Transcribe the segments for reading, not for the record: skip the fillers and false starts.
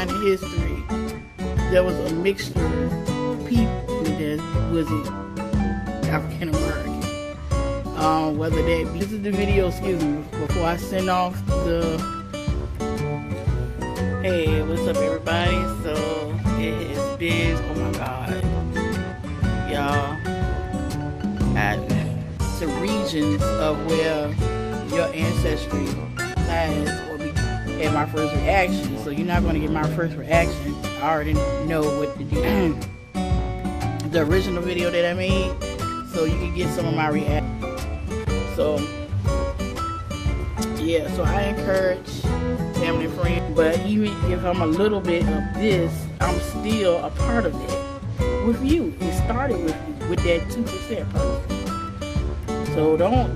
time in history, there was a mixture of people that wasn't African American. Whether that be, this is the video, excuse me, before I send off the, hey, what's up everybody? So, it has been, oh my god, y'all, the regions of where your ancestry lies, or be at my first reaction. So you're not going to get my first reaction. I already know what the original video that I made, so you can get some of my reaction. So yeah, so I encourage family and friends, but even if I'm a little bit of this, I'm still a part of it with you. It started with you, with that 2% person. So don't,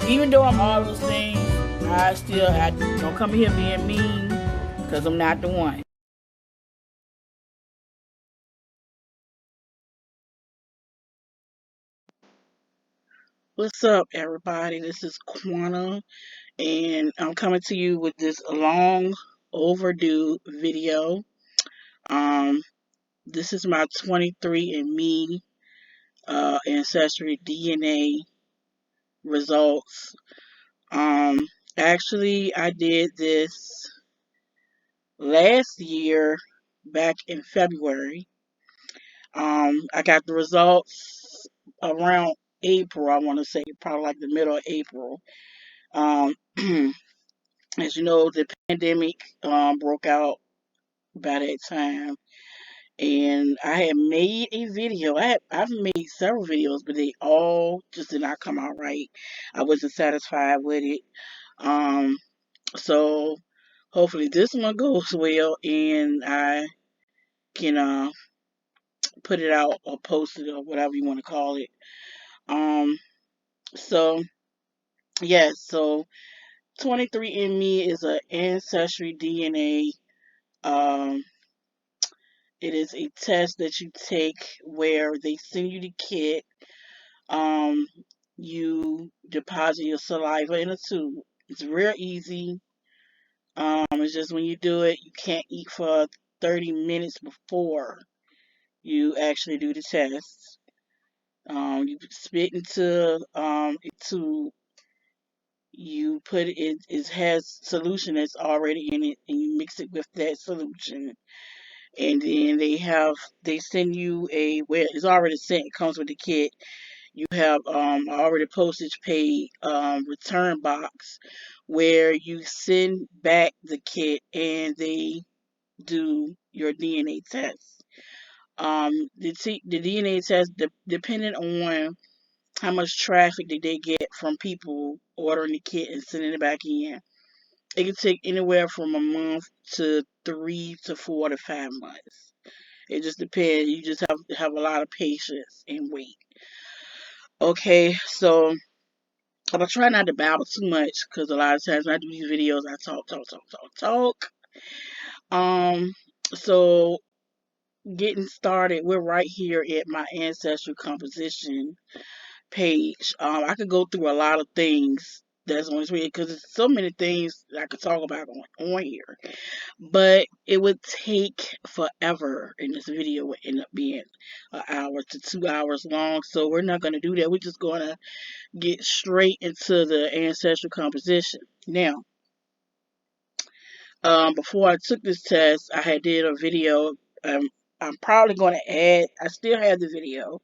even though I'm all those things, I don't come here being mean, because I'm not the one. What's up everybody? This is Quanah, and I'm coming to you with this long overdue video. This is my 23andMe Ancestry DNA results. Actually, I did this last year, back in February. I got the results around April, I want to say, probably like the middle of April. Um, as you know, the pandemic broke out by that time, and I had made a video. I've made several videos, but they all just did not come out right. I wasn't satisfied with it. Um, so hopefully this one goes well, and I can put it out or post it or whatever you want to call it. So yes, so 23andMe is an ancestry DNA. Um, it is a test that you take where they send you the kit. Um, you deposit your saliva in a tube. It's real easy. It's just when you do it, you can't eat for 30 minutes before you actually do the test. You spit into a tube. You put it, it has solution that's already in it, and you mix it with that solution. And then they send you where it's already sent, it comes with the kit. You have already postage paid return box where you send back the kit and they do your DNA test. The DNA test, depending on how much traffic did they get from people ordering the kit and sending it back in, it can take anywhere from a month to 3 to 4 to 5 months. It just depends. You just have to have a lot of patience and wait. Okay, so I'm gonna try not to babble too much, because a lot of times when I do these videos, I talk. Um, so getting started, we're right here at my ancestry composition page. I could go through a lot of things that's on screen, because there's so many things I could talk about on here, but it would take forever, and this video would end up being an hour to 2 hours long. So we're not going to do that. We're just going to get straight into the ancestral composition. Now, before I took this test, I had did a video. I'm probably going to add, I still have the video.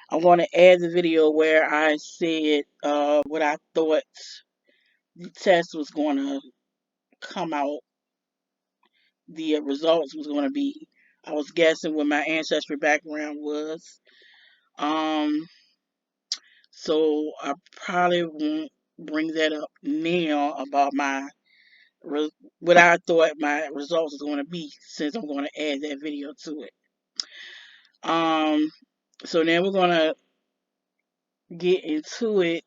I'm going to add the video where I said what I thought the test was going to come out, the results was going to be. I was guessing what my ancestry background was. Um, so I probably won't bring that up now about what I thought my results was going to be, since I'm going to add that video to it. So now we're going to get into it.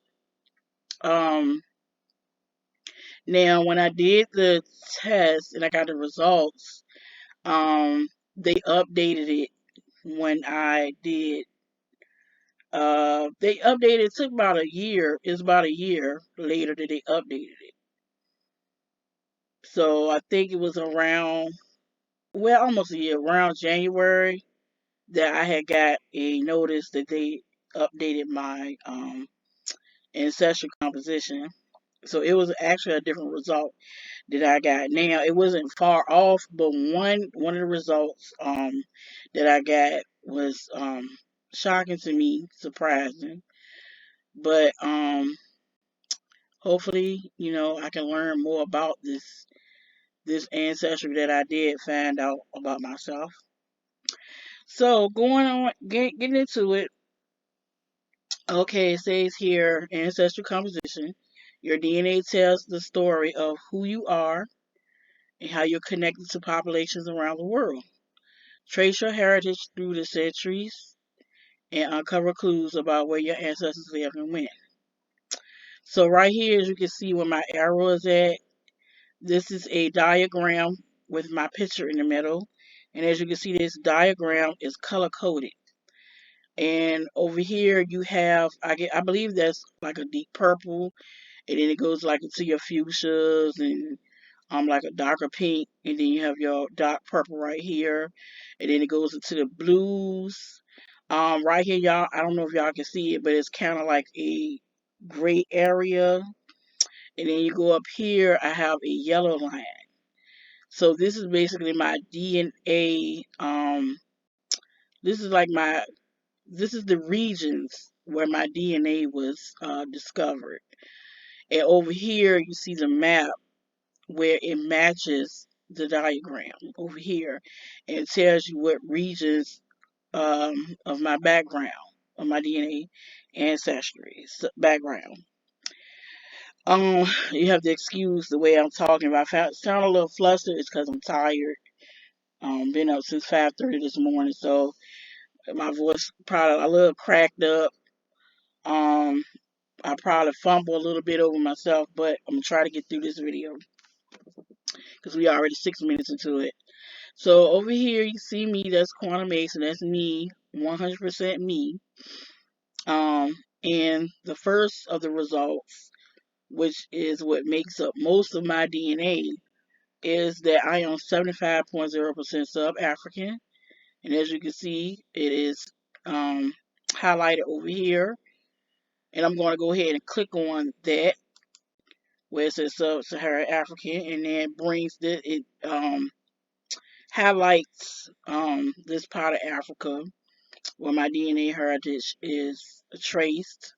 Now when I did the test and I got the results, they updated it when I did. They updated. It took about a year. It's about a year later that they updated it. So I think it was around, well, almost a year, around January, that I had got a notice that they updated my ancestral composition. So it was actually a different result that I got. Now it wasn't far off, but one of the results that I got was shocking to me, surprising. But hopefully, I can learn more about this ancestry that I did find out about myself. So going on, getting into it. Okay, it says here ancestral composition. Your DNA tells the story of who you are and how you're connected to populations around the world. Trace your heritage through the centuries and uncover clues about where your ancestors lived and went. So right here, as you can see where my arrow is at, this is a diagram with my picture in the middle. And as you can see, this diagram is color coded. And over here you have, I believe that's like a deep purple, and then it goes like into your fuchsias and like a darker pink, and then you have your dark purple right here, and then it goes into the blues. Right here, y'all, I don't know if y'all can see it, but it's kind of like a gray area, and then you go up here, I have a yellow line. So this is basically my DNA. This is like my this is the regions where my DNA was discovered. And over here, you see the map where it matches the diagram over here, and it tells you what regions of my background, of my DNA ancestry background. You have to excuse the way I'm talking. If I sound a little flustered, it's because I'm tired. Been up since 5:30 this morning, so my voice probably a little cracked up. Um, I probably fumble a little bit over myself, but I'm gonna try to get through this video because we already 6 minutes into it. So over here, you see me. That's Quantum Mason. That's me, 100% me. Um, and the first of the results, which is what makes up most of my DNA, is that I am 75.0% sub-African. And as you can see, it is highlighted over here. And I'm going to go ahead and click on that where it says Sub-Saharan African, and then brings it highlights this part of Africa where my DNA heritage is traced.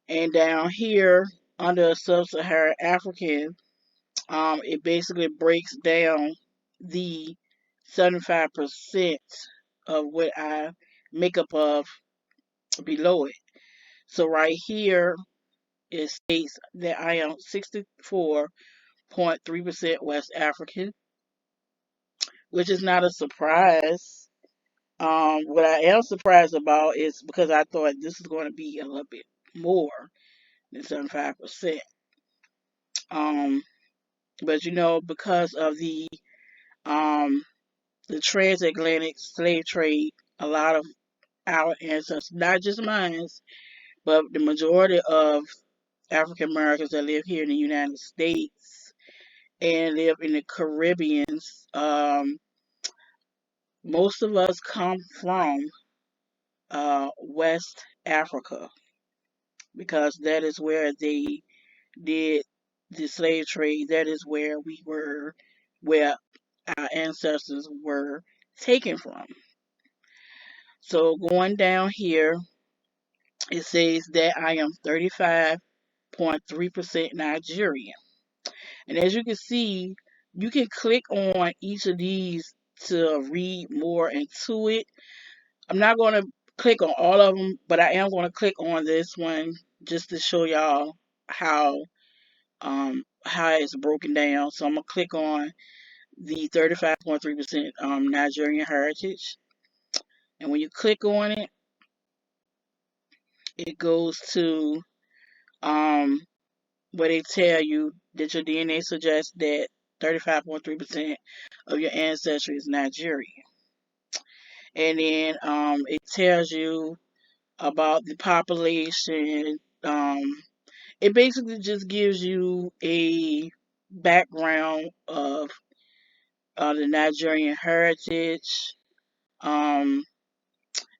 And down here under Sub-Saharan African, it basically breaks down the 75% of what I make up of below it. So right here, it states that I am 64.3% West African, which is not a surprise. What I am surprised about is because I thought this is going to be a little bit more than 75%. Um, but because of um, the transatlantic slave trade, a lot of our ancestors, not just mine, but the majority of African Americans that live here in the United States and live in the Caribbean, most of us come from West Africa because that is where they did the slave trade. That is where where our ancestors were taken from. So going down here, it says that I am 35.3% Nigerian. And as you can see, you can click on each of these to read more into it. I'm not going to click on all of them, but I am going to click on this one just to show y'all how it's broken down. So I'm gonna click on the 35.3% Nigerian heritage, and when you click on it, it goes to um where they tell you that your DNA suggests that 35.3% of your ancestry is Nigerian, and then it tells you about the population. It basically just gives you a background of the Nigerian heritage. Um,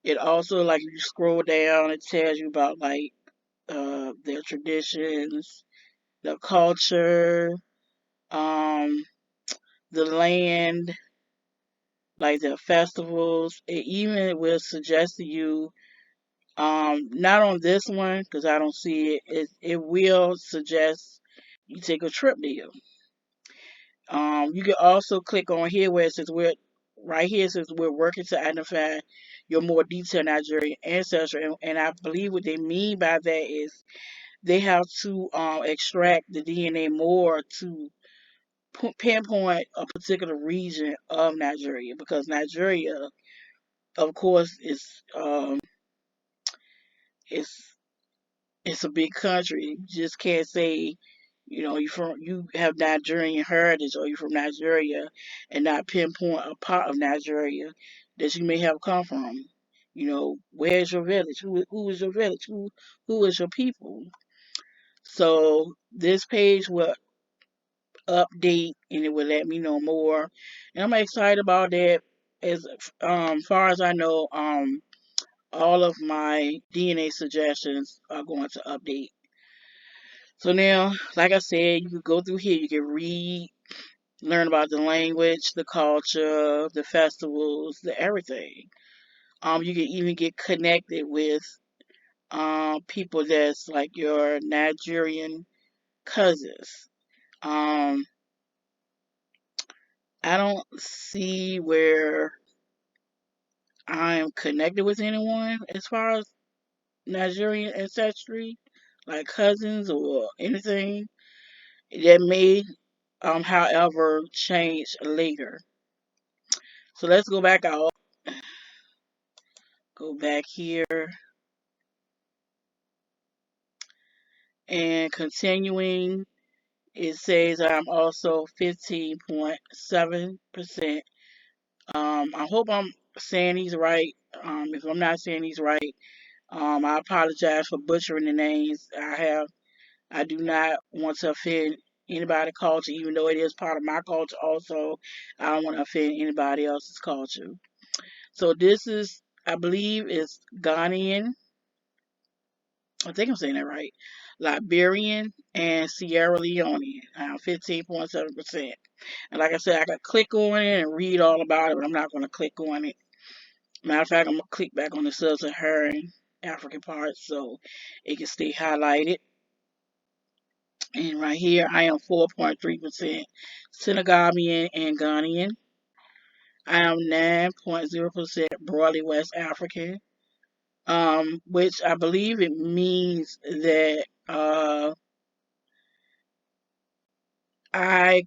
it also, like, if you scroll down, it tells you about like their traditions, the culture, um, the land, like their festivals. It even will suggest to you, not on this one because I don't see it. It will suggest you take a trip there. You can also click on here where it says we're right here. It says we're working to identify your more detailed Nigerian ancestry, and I believe what they mean by that is they have to extract the DNA more to pinpoint a particular region of Nigeria, because Nigeria, of course, is it's a big country. You just can't say, you have Nigerian heritage or you're from Nigeria and not pinpoint a part of Nigeria that you may have come from. Where's your village? Who is your village? Who is your people? So this page will update and it will let me know more. And I'm excited about that. As far as I know, all of my DNA suggestions are going to update. So now, like I said, you can go through here, you can read, learn about the language, the culture, the festivals, the everything. You can even get connected with people that's like your Nigerian cousins. Um, I don't see where I am connected with anyone as far as Nigerian ancestry, like cousins or anything. That may, however, change later. So let's go back out. Go back here and continuing. It says I'm also 15.7%. I hope I'm saying these right. If I'm not saying these right, I apologize for butchering the names. I do not want to offend anybody's culture, even though it is part of my culture also. I don't want to offend anybody else's culture. So this is, I believe, is Ghanaian. I think I'm saying that right. Liberian and Sierra Leone, 15.7%. And like I said, I could click on it and read all about it, but I'm not going to click on it. Matter of fact, I'm going to click back on the sub-Saharan African part so it can stay highlighted. And right here, I am 4.3% Senegalian and Ghanaian. I am 9.0% broadly West African, which I believe it means that my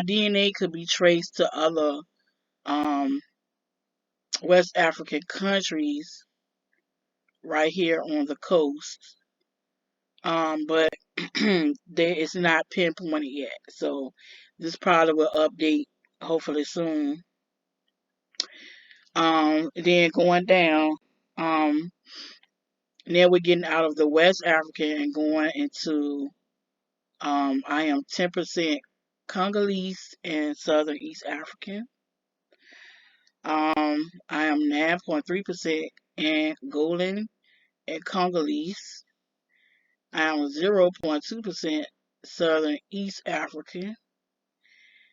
DNA could be traced to other um, West African countries right here on the coast. But it's not pinpointed yet. So this probably will update hopefully soon. Then going down, now we're getting out of the West African and going into, I am 10% Congolese and Southern East African. I am 9.3% Angolan and Congolese. I am 0.2% Southern East African.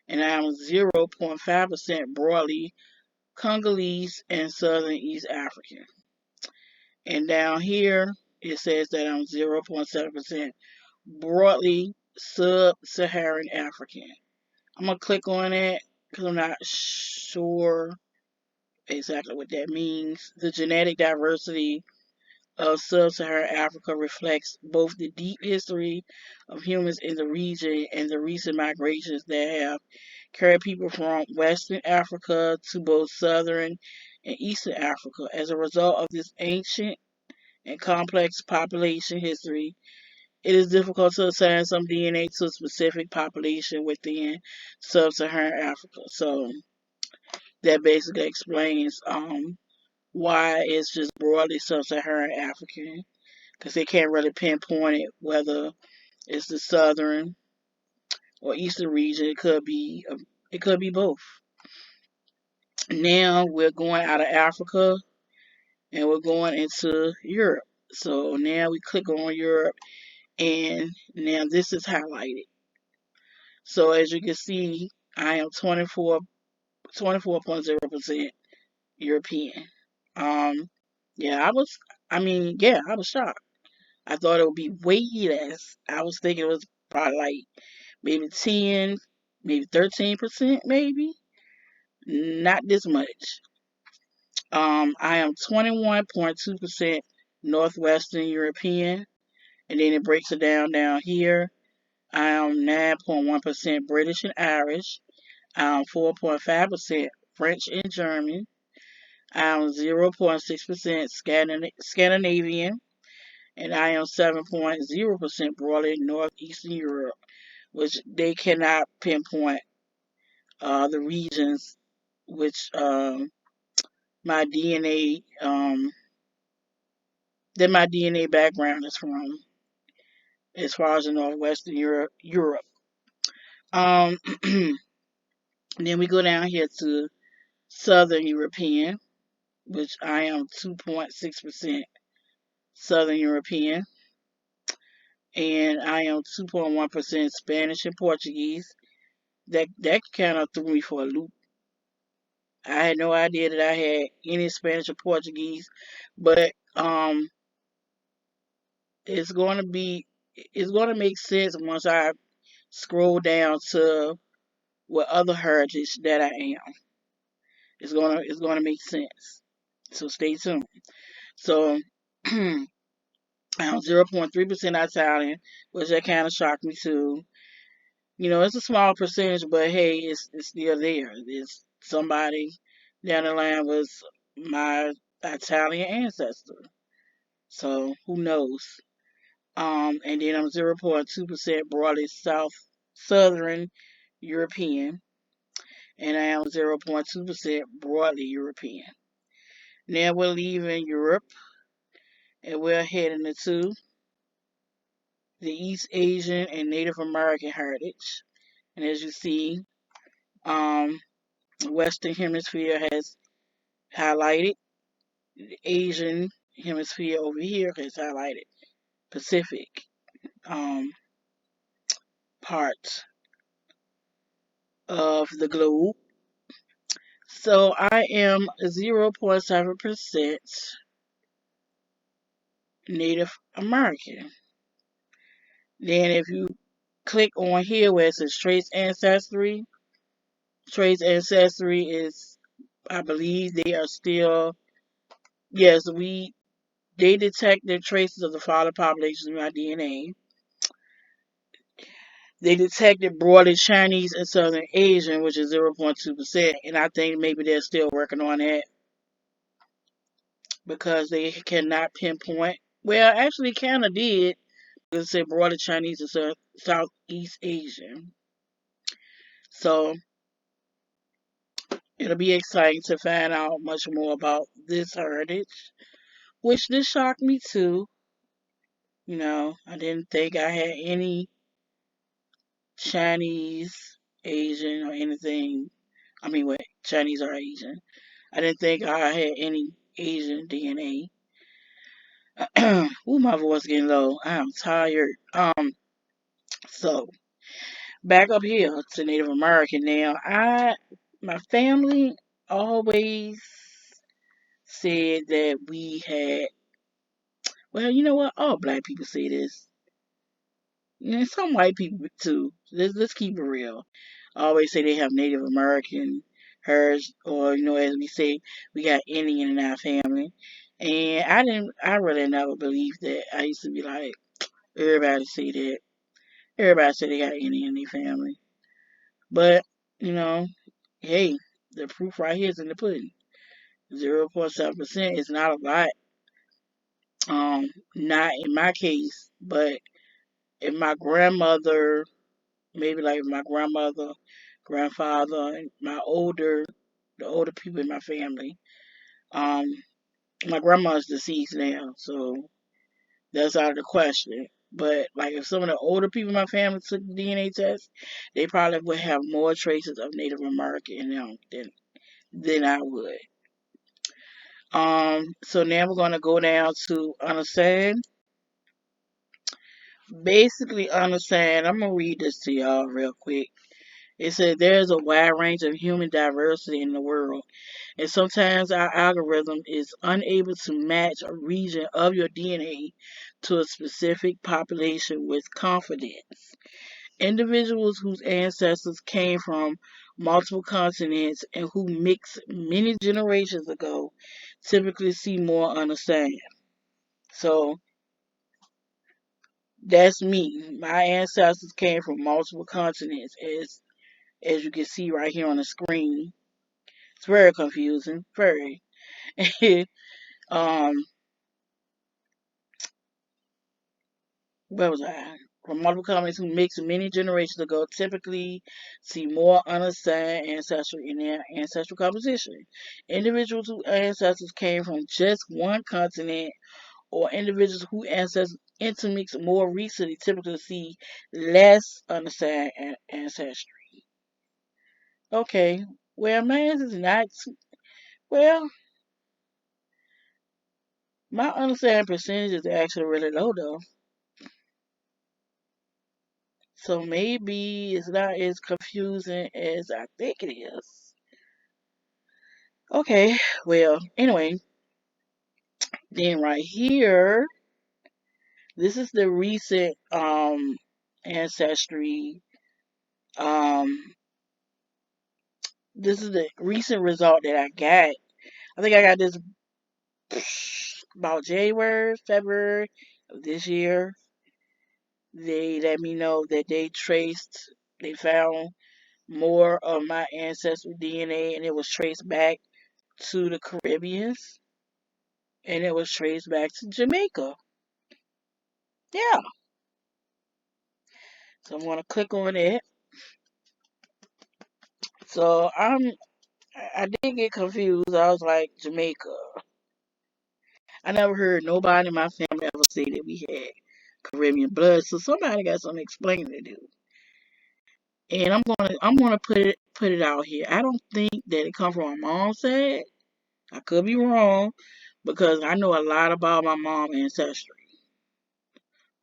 And I am 0.5% broadly Congolese and Southern East African. And down here, it says that I'm 0.7% broadly Sub-Saharan African. I'm going to click on it because I'm not sure exactly what that means. The genetic diversity of Sub-Saharan Africa reflects both the deep history of humans in the region and the recent migrations that have carried people from Western Africa to both Southern and Eastern Africa. As a result of this ancient and complex population history, it is difficult to assign some DNA to a specific population within Sub-Saharan Africa. So that basically explains why it's just broadly Sub-Saharan African, because they can't really pinpoint it whether it's the Southern. or eastern region. It could be both. Now we're going out of Africa and we're going into Europe. So now we click on Europe, and now this is highlighted. So as you can see, I am 24.0% European. Um, yeah, I was shocked. I thought it would be way less. I was thinking it was probably like maybe 10, maybe 13%, maybe. Not this much. I am 21.2% Northwestern European, and then it breaks it down here. I am 9.1% British and Irish. I am 4.5% French and German. I am 0.6% Scandinavian, and I am 7.0% broadly Northeastern Europe, which they cannot pinpoint the regions which my DNA that my DNA background is from, as far as the Northwestern Europe. Um, then we go down here to Southern European, which I am 2.6% Southern European, and I am 2.1% Spanish and Portuguese. That kind of threw me for a loop. I had no idea that I had any Spanish or Portuguese, but it's going to be it's going to make sense once I scroll down to what other heritage that I am. It's gonna make sense. So stay tuned. So I'm 0.3% Italian, which that kind of shocked me too. It's a small percentage, but hey, it's still there. It's somebody down the line was my Italian ancestor. So who knows? And then I'm 0.2% broadly Southern European, and I am 0.2% broadly European. Now we're leaving Europe, and we're heading into the East Asian and Native American heritage. And as you see, um, the Western Hemisphere has highlighted. The Asian Hemisphere over here has highlighted Pacific um, part of the globe. So I am 0.7% Native American. Then if you click on here where it says Trace Ancestry is, I believe they are still, yes, they detected traces of the father population in my DNA. They detected broadly Chinese and Southern Asian, which is 0.2%, and I think maybe they're still working on that because they cannot pinpoint. Well, actually, kind of did. It said broadly Chinese and Southeast Asian. So it'll be exciting to find out much more about this heritage, which this shocked me too. I didn't think I had any Chinese, Asian, or anything. I mean, wait, Chinese or Asian. I didn't think I had any Asian DNA. Ooh, my voice getting low. I'm tired. So back up here to Native American now. My family always said that we had. Well, you know what? All black people say this. Some white people too. Let's keep it real. I always say they have Native American heritage, or as we say, we got Indian in our family. And I really never believed that. I used to be like, everybody say that. Everybody say they got Indian in their family. But, you know, hey, the proof right here is in the pudding. 0.7% is not a lot. Not in my case, but if my grandmother, maybe like my grandmother, grandfather, and the older people in my family. Um, my grandma's deceased now, so that's out of the question. But like if some of the older people in my family took the DNA test, they probably would have more traces of Native American in them than I would. So now we're gonna go down to understand. Basically understand. I'm gonna read this to y'all real quick. It said there's a wide range of human diversity in the world, and sometimes our algorithm is unable to match a region of your DNA to a specific population with confidence. Individuals whose ancestors came from multiple continents and who mixed many generations ago typically see more understand. So that's me. My ancestors came from multiple continents, as you can see right here on the screen. It's very confusing. Very. um, where was I? From multiple companies who mixed many generations ago typically see more unassigned ancestry in their ancestral composition. Individuals whose ancestors came from just one continent or individuals whose ancestors intermix more recently typically see less unassigned ancestry. Okay, well, mine is not, well, my unassigned percentage is actually really low though. So maybe it's not as confusing as I think it is. Okay, well, anyway, then right here, this is the recent ancestry. Um this is the recent result that I got. I think I got this about January, February of this year. They let me know that they found more of my ancestral DNA and it was traced back to the Caribbeans and it was traced back to Jamaica. Yeah. So I'm gonna click on it. So I did get confused. I was like, Jamaica. I never heard nobody in my family ever say that we had Caribbean blood. So somebody got some explaining to do. And I'm gonna put it out here. I don't think that it come from my mom's side. I could be wrong because I know a lot about my mom's ancestry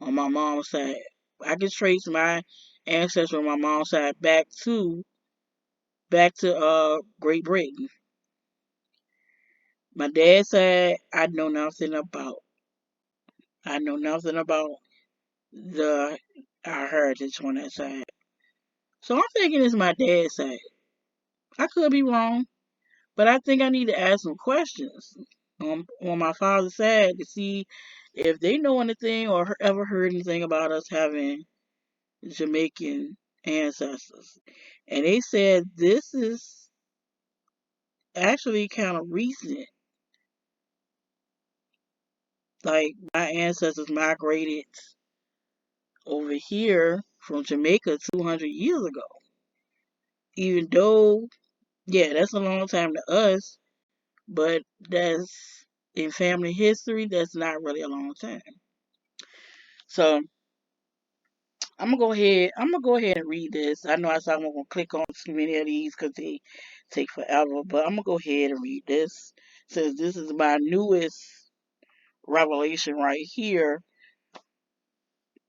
on my mom's side. I can trace my ancestry on my mom's side back to Great Britain. My dad's side, I know nothing about. I know nothing about the our heritage on that side. So I'm thinking it's my dad's side. I could be wrong, but I think I need to ask some questions on my father's side to see if they know anything or ever heard anything about us having Jamaican ancestors. And they said this is actually kind of recent. Like my ancestors migrated over here from Jamaica 200 years ago. Even though, yeah, that's a long time to us, but that's in family history, that's not really a long time. So I'm gonna go ahead and read this. I know I said I'm gonna click on too many of these because they take forever, but I'm gonna go ahead and read this. It says this is my newest revelation right here.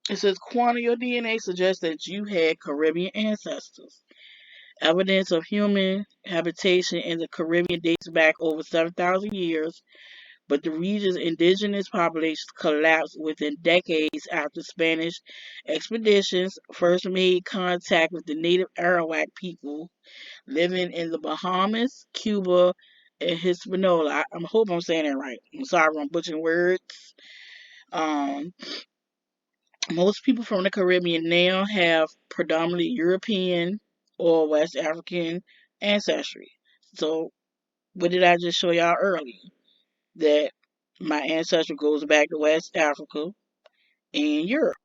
It says quantum your DNA suggests that you had Caribbean ancestors. Evidence of human habitation in the Caribbean dates back over 7,000 years, but the region's indigenous populations collapsed within decades after Spanish expeditions first made contact with the native Arawak people living in the Bahamas, Cuba, and Hispaniola. I hope I'm saying that right. I'm sorry if I'm butchering words. Um, Most people from the Caribbean now have predominantly European or West African ancestry. So, what did I just show y'all earlier? That my ancestry goes back to West Africa and Europe.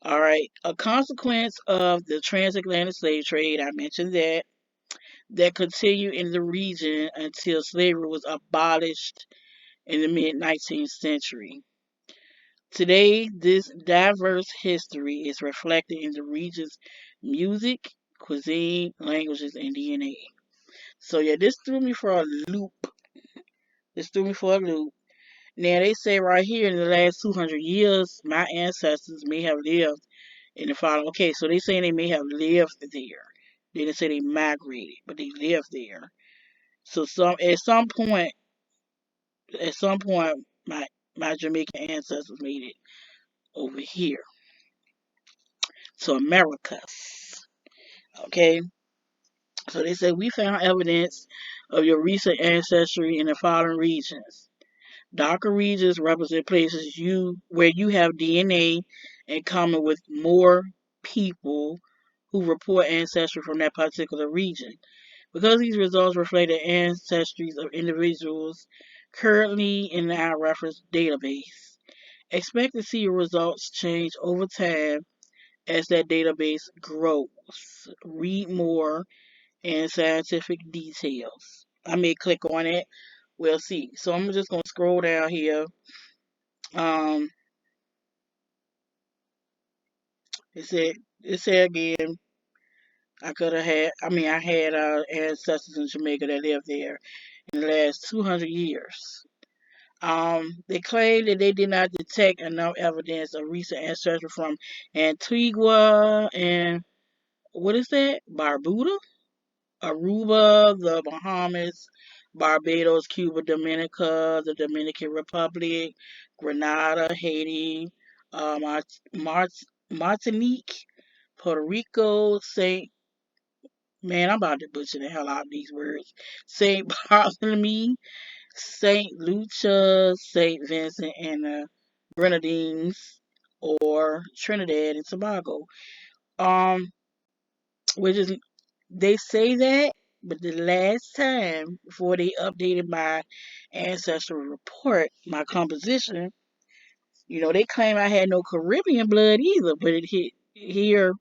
All right. A consequence of the transatlantic slave trade, I mentioned that continued in the region until slavery was abolished in the mid 19th century. Today, this diverse history is reflected in the region's music, cuisine, languages, and DNA. So yeah, this threw me for a loop. This threw me for a loop. Now they say right here in the last 200 years, my ancestors may have lived in the following. Okay, so they saying they may have lived there. They didn't say they migrated, but they lived there. So at some point, my Jamaican ancestors made it over here to Americas. Okay, so they say we found evidence of your recent ancestry in the following regions. Darker regions represent places where you have DNA in common with more people who report ancestry from that particular region. Because these results reflect the ancestries of individuals currently in our reference database, expect to see your results change over time as that database grows. Read more and scientific details. I may click on it. We'll see. So I'm just gonna scroll down here. Um, it said again. I could have had. I mean, I had ancestors in Jamaica that lived there in the last 200 years. They claim that they did not detect enough evidence of recent ancestry from Antigua and what is that? Barbuda? Aruba, the Bahamas, Barbados, Cuba, Dominica, the Dominican Republic, Grenada, Haiti, Martinique, Puerto Rico, Man, I'm about to butcher the hell out of these words. Saint Bartholomew, Saint Lucia, Saint Vincent, and the Grenadines, or Trinidad and Tobago. Um, which is They say that, but the last time before they updated my ancestry report, my composition, they claim I had no Caribbean blood either, but it hit here,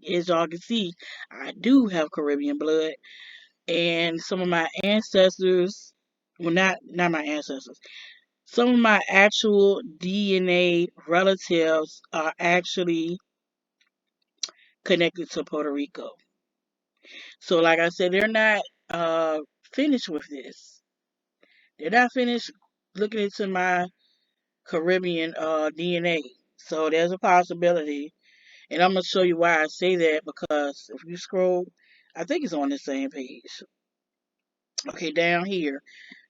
as y'all can see, I do have Caribbean blood, and some of my ancestors, well, not my ancestors, some of my actual DNA relatives are actually connected to Puerto Rico. So, like I said, they're not uh finished with this. They're not finished looking into my Caribbean DNA. So there's a possibility, and I'm gonna show you why I say that because if you scroll, I think it's on the same page. Okay, down here.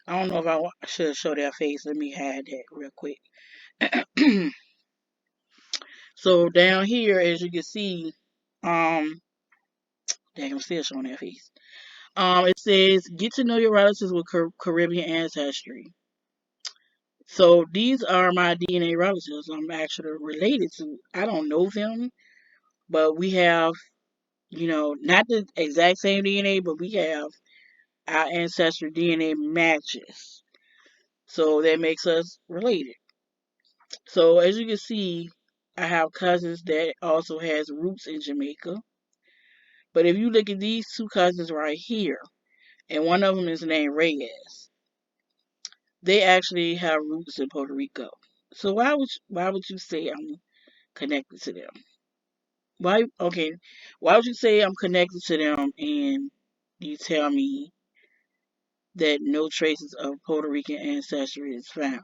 I don't know if I should show that face. Let me hide that real quick. So down here, as you can see, um, dang, I'm still showing that face. It says get to know your relatives with Caribbean ancestry. So these are my DNA relatives I'm actually related to. I don't know them, but we have, not the exact same DNA, but we have our ancestral DNA matches. So that makes us related. So as you can see, I have cousins that also has roots in Jamaica. But if you look at these two cousins right here, and one of them is named Reyes, they actually have roots in Puerto Rico. So why would you say I'm connected to them? Why? Okay. Why would you say I'm connected to them and you tell me that no traces of Puerto Rican ancestry is found?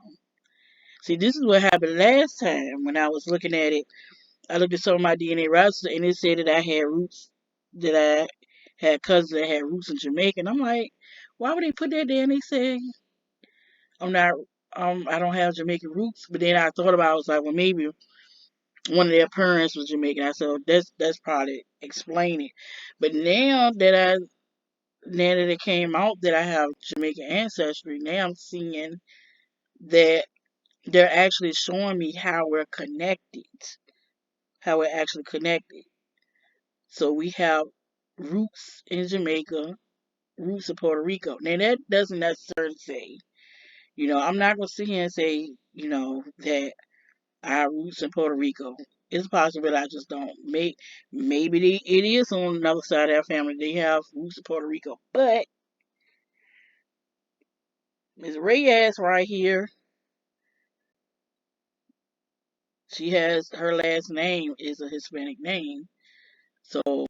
See, this is what happened last time when I was looking at it. I looked at some of my DNA relatives and it said that I had roots, that I had cousins that had roots in Jamaica. And I'm like, why would they put that there? And they say I'm not, I don't have Jamaican roots. But then I thought about, it, I was like, well, maybe one of their parents was Jamaican. I said, well, that's probably explain it. But now that it came out that I have Jamaican ancestry, now I'm seeing that they're actually showing me how we're connected, how we're actually connected. So we have roots in Jamaica, roots in Puerto Rico. Now that doesn't necessarily say, I'm not gonna sit here and say, that I have roots in Puerto Rico. It's possible I just don't. Maybe it is on another side of our family. They have roots in Puerto Rico, but Miss Reyes right here, She has her last name is a Hispanic name. So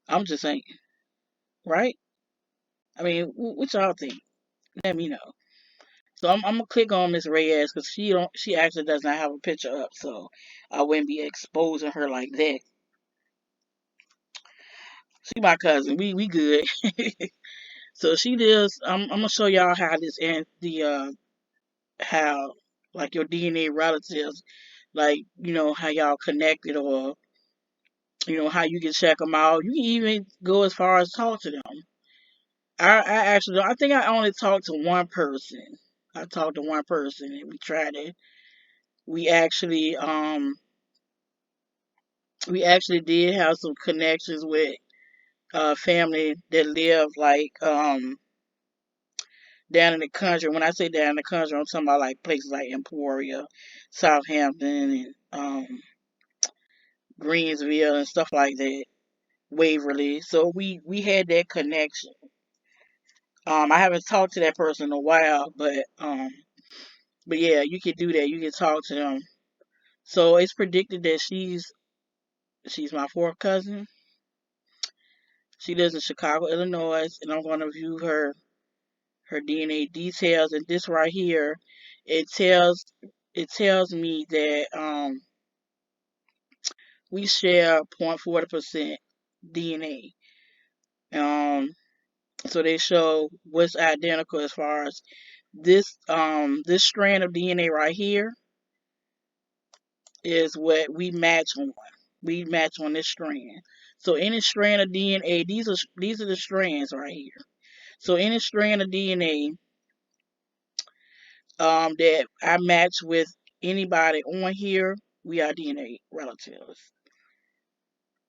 I'm just saying, right? I mean, what y'all think? Let me know. So I'm gonna click on Miss Reyes because she actually does not have a picture up, so I wouldn't be exposing her like that. She my cousin. We good. So she does. I'm gonna show y'all how this and the how like your DNA relatives, like how y'all connected, or how you can check them out. You can even go as far as talk to them. I actually I think I only talked to one person. I talked to one person and we tried it. We actually we actually did have some connections with family that live like down in the country. When I say down in the country, I'm talking about like places like Emporia, Southampton, and Greensville and stuff like that. Waverly. So we had that connection. I haven't talked to that person in a while, but yeah, you can do that. You can talk to them. So it's predicted that she's my fourth cousin. She lives in Chicago, Illinois, and I'm going to view her DNA details. And this right here, it tells it tells me that we share 0.40% DNA. So they show what's identical as far as this strand of DNA right here is what we match on. We match on this strand. So any strand of DNA, these are the strands right here. So any strand of DNA that I match with anybody on here, we are DNA relatives.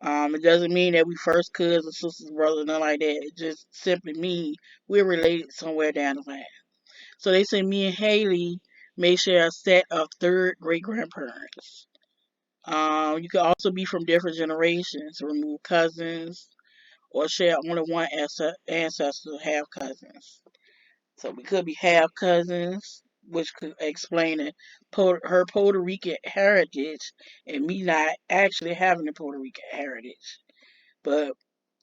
It doesn't mean that we first cousins, sisters, brothers, nothing like that. It just simply means we're related somewhere down the line. So they say me and Haley may share a set of third great grandparents. You can also be from different generations, remove cousins, or share only one ancestor, half cousins. So we could be half cousins, which could explain her Puerto Rican heritage and me not actually having a Puerto Rican heritage. But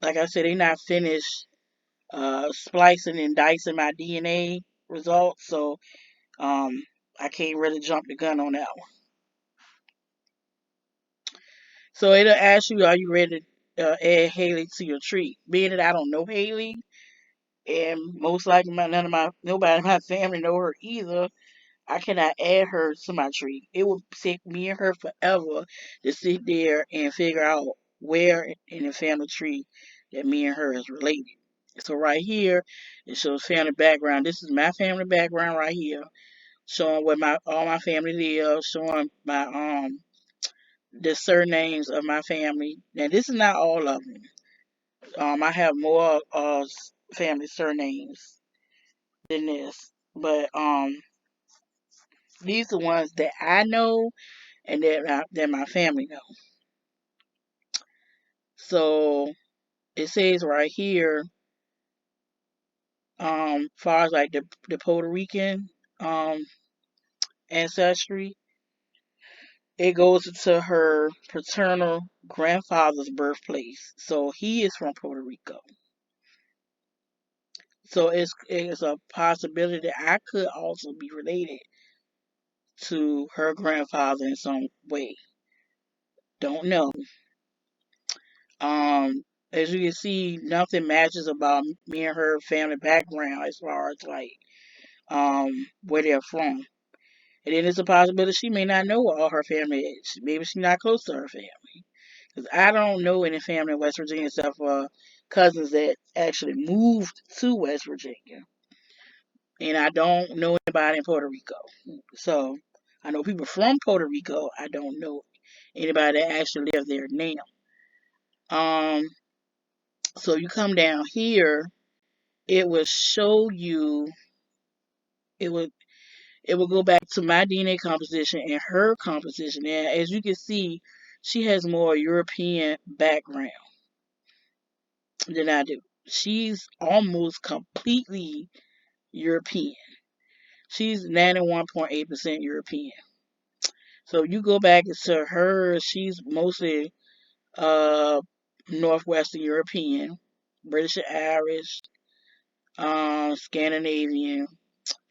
like I said, they not finished splicing and dicing my DNA results, so um, I can't really jump the gun on that one. So it'll ask you, are you ready to add Haley to your tree? Being that I don't know Haley, and most likely nobody in my family know her either, I cannot add her to my tree. It will take me and her forever to sit there and figure out where in the family tree that me and her is related. So right here, it shows family background. This is my family background right here, showing where my all my family lives, showing my the surnames of my family. Now this is not all of them. I have more family surnames than this, but these are ones that I know and that my family know. So it says right here, far as like the Puerto Rican um ancestry, it goes into her paternal grandfather's birthplace. So he is from Puerto Rico. So it's a possibility that I could also be related to her grandfather in some way. Don't know. Um, as you can see, nothing matches about me and her family background as far as like where they're from. And then it's a possibility she may not know where all her family is. Maybe she's not close to her family. Because I don't know any family in West Virginia except for cousins that actually moved to West Virginia. And I don't know anybody in Puerto Rico. So I know people from Puerto Rico. I don't know anybody that actually live there now. Um, so you come down here, it will show you. It would it will go back to my DNA composition and her composition. And as you can see, she has more European background than I do. She's almost completely European. She's 91.8% European. So you go back to her, she's mostly uh Northwestern European, British and Irish, Scandinavian.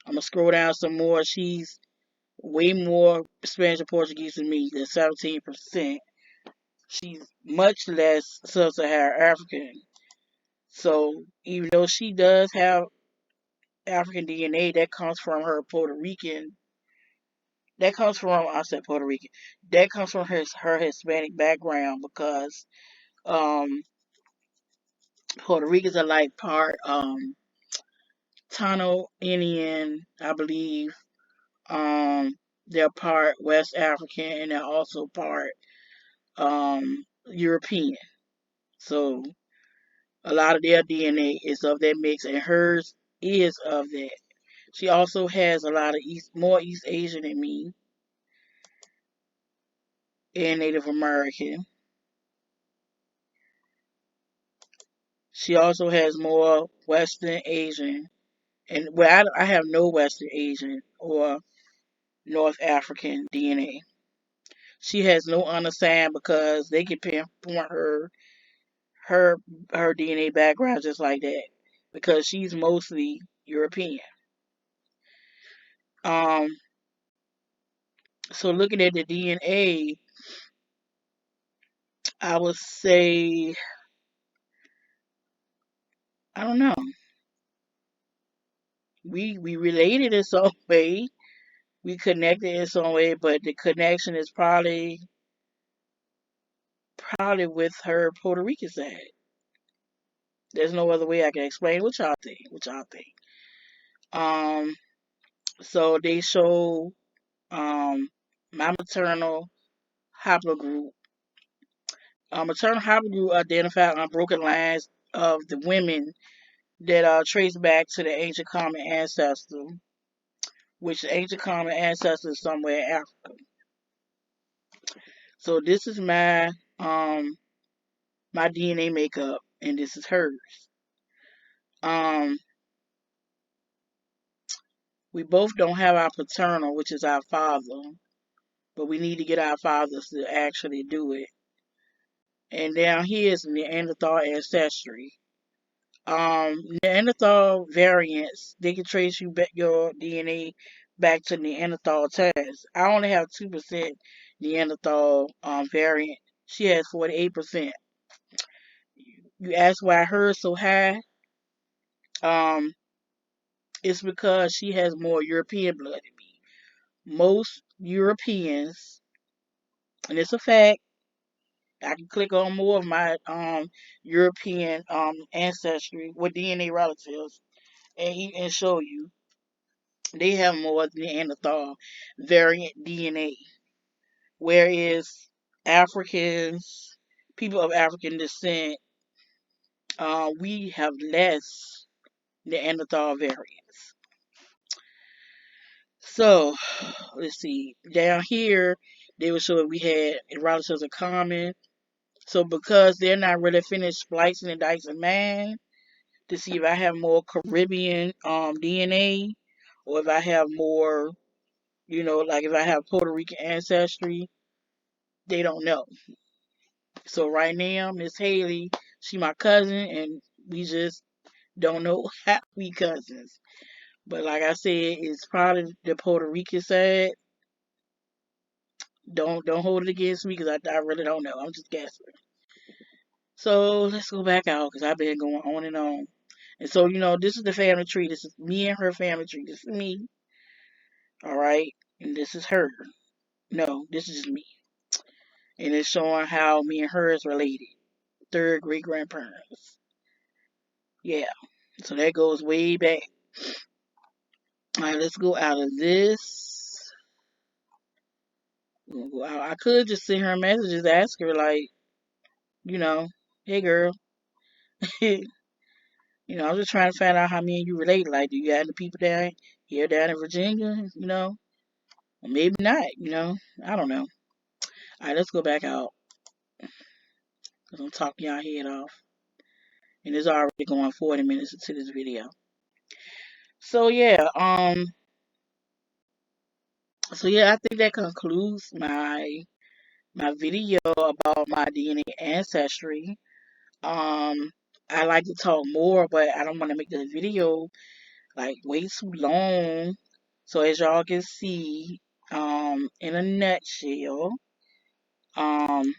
I'm gonna scroll down some more. She's way more Spanish and Portuguese than me, than 17%. She's much less sub-Saharan African. So even though she does have African DNA, that comes from her Puerto Rican. That comes from, I said Puerto Rican. That comes from her Hispanic background because um Puerto Ricans are like part Tano Indian, I believe. They're part West African and they're also part European. So a lot of their DNA is of that mix, and hers is of that. She also has a lot of more East Asian than me, and Native American. She also has more Western Asian, and well, I have no Western Asian or North African DNA. She has no understand because they can pinpoint her her DNA background just like that because she's mostly European. Um, so looking at the DNA, I would say I don't know. We related in some way. We connected in some way, but the connection is probably with her Puerto Rican side. There's no other way I can explain. What y'all think? What y'all think? Um, so they show my maternal haplogroup. Maternal haplogroup identified unbroken lines of the women that are traced back to the ancient common ancestor, which the ancient common ancestor is somewhere in Africa. So this is my DNA makeup, and this is hers. Um, we both don't have our paternal, which is our father, but we need to get our fathers to actually do it. And down here is Neanderthal ancestry. Neanderthal variants, they can trace your DNA back to Neanderthal times. I only have 2% Neanderthal variant. She has 48%. You ask why hers so high? Um, it's because she has more European blood than me. Most Europeans, and it's a fact, I can click on more of my European ancestry with DNA relatives and show you they have more Neanderthal variant DNA, whereas Africans, people of African descent, we have less Neanderthal variants. So let's see. Down here, they would show if we had relatives in common. So because they're not really finished splicing and dicing mine to see if I have more Caribbean DNA or if I have more, like if I have Puerto Rican ancestry, they don't know. So right now, Miss Haley, she my cousin, and we just don't know how we cousins. But like I said, it's probably the Puerto Rican side. Don't hold it against me because I really don't know. I'm just guessing. So let's go back out because I've been going on and on. And so this is the family tree. This is me and her family tree. This is me, all right, and this is her. No, this is just me, and it's showing how me and her is related. Third great grandparents. Yeah, so that goes way back. All right, let's go out of this. I could just send her messages, ask her like, you know, hey girl, I'm just trying to find out how me and you relate. Like, do you got any people down here down in Virginia? Or maybe not. I don't know. All right, let's go back out because I'm talking y'all head off, and it's already going 40 minutes into this video. So yeah, So yeah, I think that concludes my video about my DNA ancestry. I like to talk more, but I don't want to make the video like way too long. So as y'all can see, in a nutshell, um,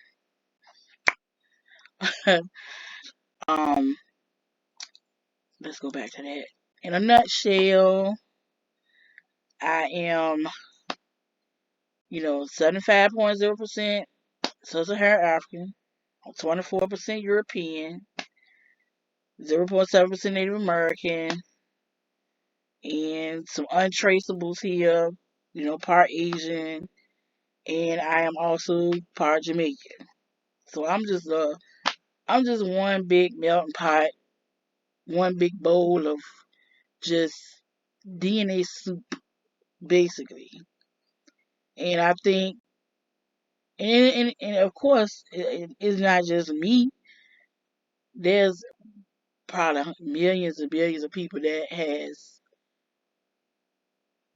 um, let's go back to that. In a nutshell, I am, 75.0% Sub-Saharan African, 24% European, 0.7% Native American, and some untraceables here, part Asian, and I am also part Jamaican. So I'm just one big melting pot, one big bowl of just DNA soup, basically. And I think, and of course, it's not just me. There's probably millions and billions of people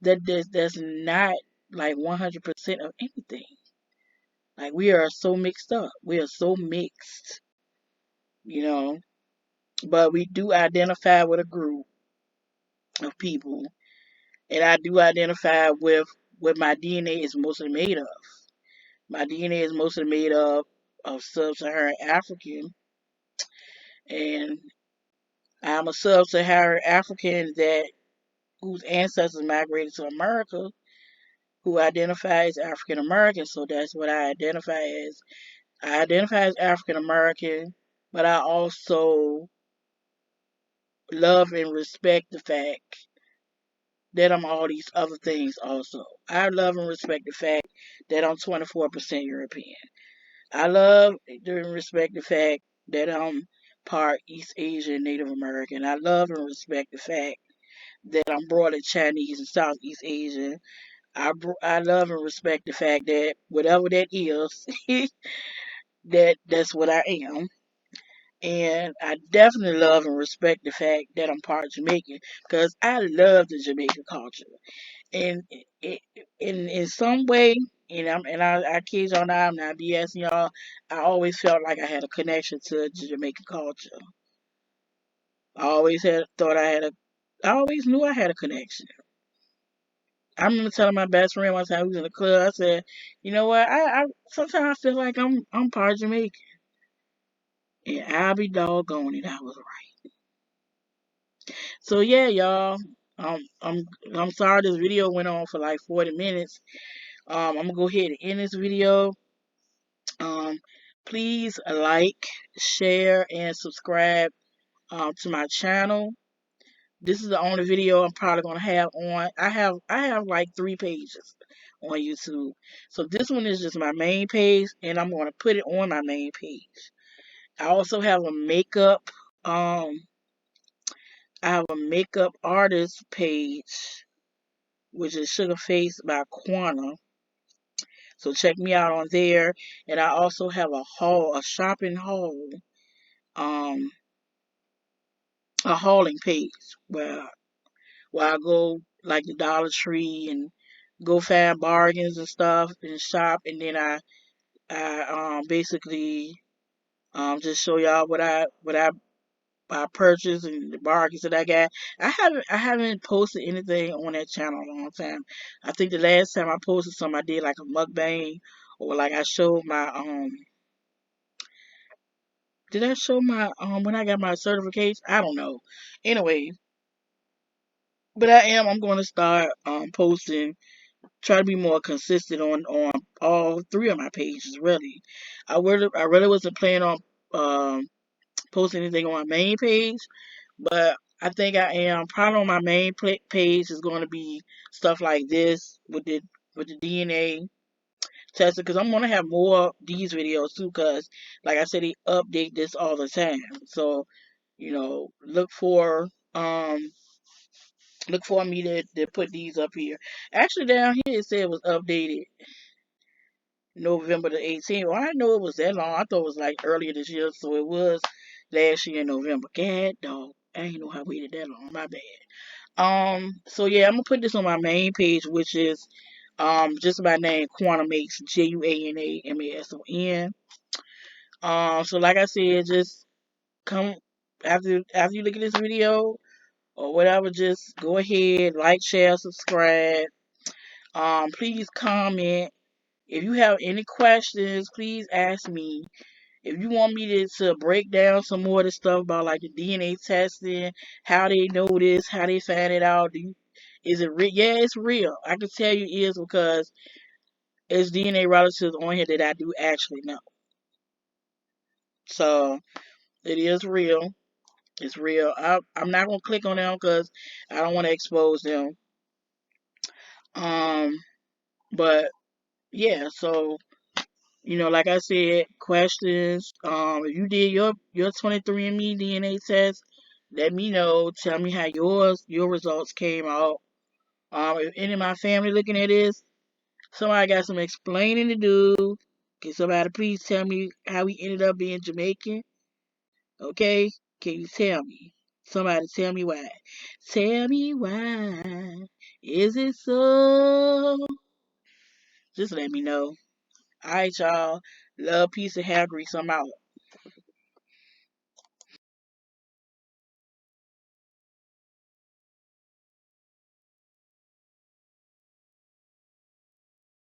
that's not like 100% of anything. Like we are so mixed up. We are so mixed, you know. But we do identify with a group of people, and I do identify with what my DNA is mostly made of. My DNA is mostly made of sub-Saharan African, and I'm a sub-Saharan African that whose ancestors migrated to America, who identify as African American. So that's what I identify as. I identify as African American, but I also love and respect the fact that I'm all these other things also. I love and respect the fact that I'm 24% European. I love and respect the fact that I'm part East Asian Native American. I love and respect the fact that I'm broadly Chinese and Southeast Asian. I love and respect the fact that whatever that is, that's what I am. And I definitely love and respect the fact that I'm part Jamaican because I love the Jamaican culture. And in some way, I kid y'all not, I'm not BSing y'all. I always felt like I had a connection to the Jamaican culture. I always had thought I had a, I always knew I had a connection. I remember telling my best friend one time we was in the club. I said, you know what? I sometimes I feel like I'm part Jamaican, and I'll be doggone it. I was right. So yeah, y'all. Um, I'm I'm sorry this video went on for like 40 minutes. I'm gonna go ahead and end this video. Um, please like, share, and subscribe to my channel. This is the only video I'm probably gonna have on. I have like 3 pages on YouTube. So this one is just my main page, and I'm gonna put it on my main page. I also have a makeup um I have a makeup artist page, which is Sugar Face by Quana. So check me out on there. And I also have a shopping haul, um, a hauling page where I go like the Dollar Tree and go find bargains and stuff and shop, and then I basically just show y'all what I purchased and the bargains that I got. I haven't posted anything on that channel in a long time. I think the last time I posted something I did like a mukbang, or like I showed my did I show my when I got my certification? I don't know. Anyway, but I'm going to start posting, try to be more consistent on all 3 of my pages really. I really wasn't planning on um posting anything on my main page, but I think I am. Probably on my main page is going to be stuff like this with the DNA testing, because I'm gonna have more of these videos too. Because like I said, they update this all the time. So um look for me to put these up here. Actually, down here it said it was updated November the 18th. Well, I didn't know it was that long. I thought it was like earlier this year, so it was last year in November. God dog, I ain't know I waited that long. My bad. So yeah, I'm gonna put this on my main page, which is Just by name, Quantumason, Juanamason. So like I said, just come after you look at this video or whatever, just go ahead, like, share, subscribe. Please comment. If you have any questions, please ask me. If you want me to break down some more of the stuff about like the DNA testing, how they know this, how they find it out, is it real? Yeah, it's real. I can tell you it is because it's DNA relatives on here that I do actually know. So it is real. It's real. I'm not gonna click on them because I don't want to expose them. Um, but yeah. So like I said, questions. If you did your 23andMe DNA test, let me know. Tell me how your results came out. If any of my family looking at this, somebody got some explaining to do. Can somebody please tell me how we ended up being Jamaican? Okay? Can you tell me? Somebody tell me why. Tell me why. Is it so? Just let me know. Alright, y'all. Love, peace, and hair grease. I'm out.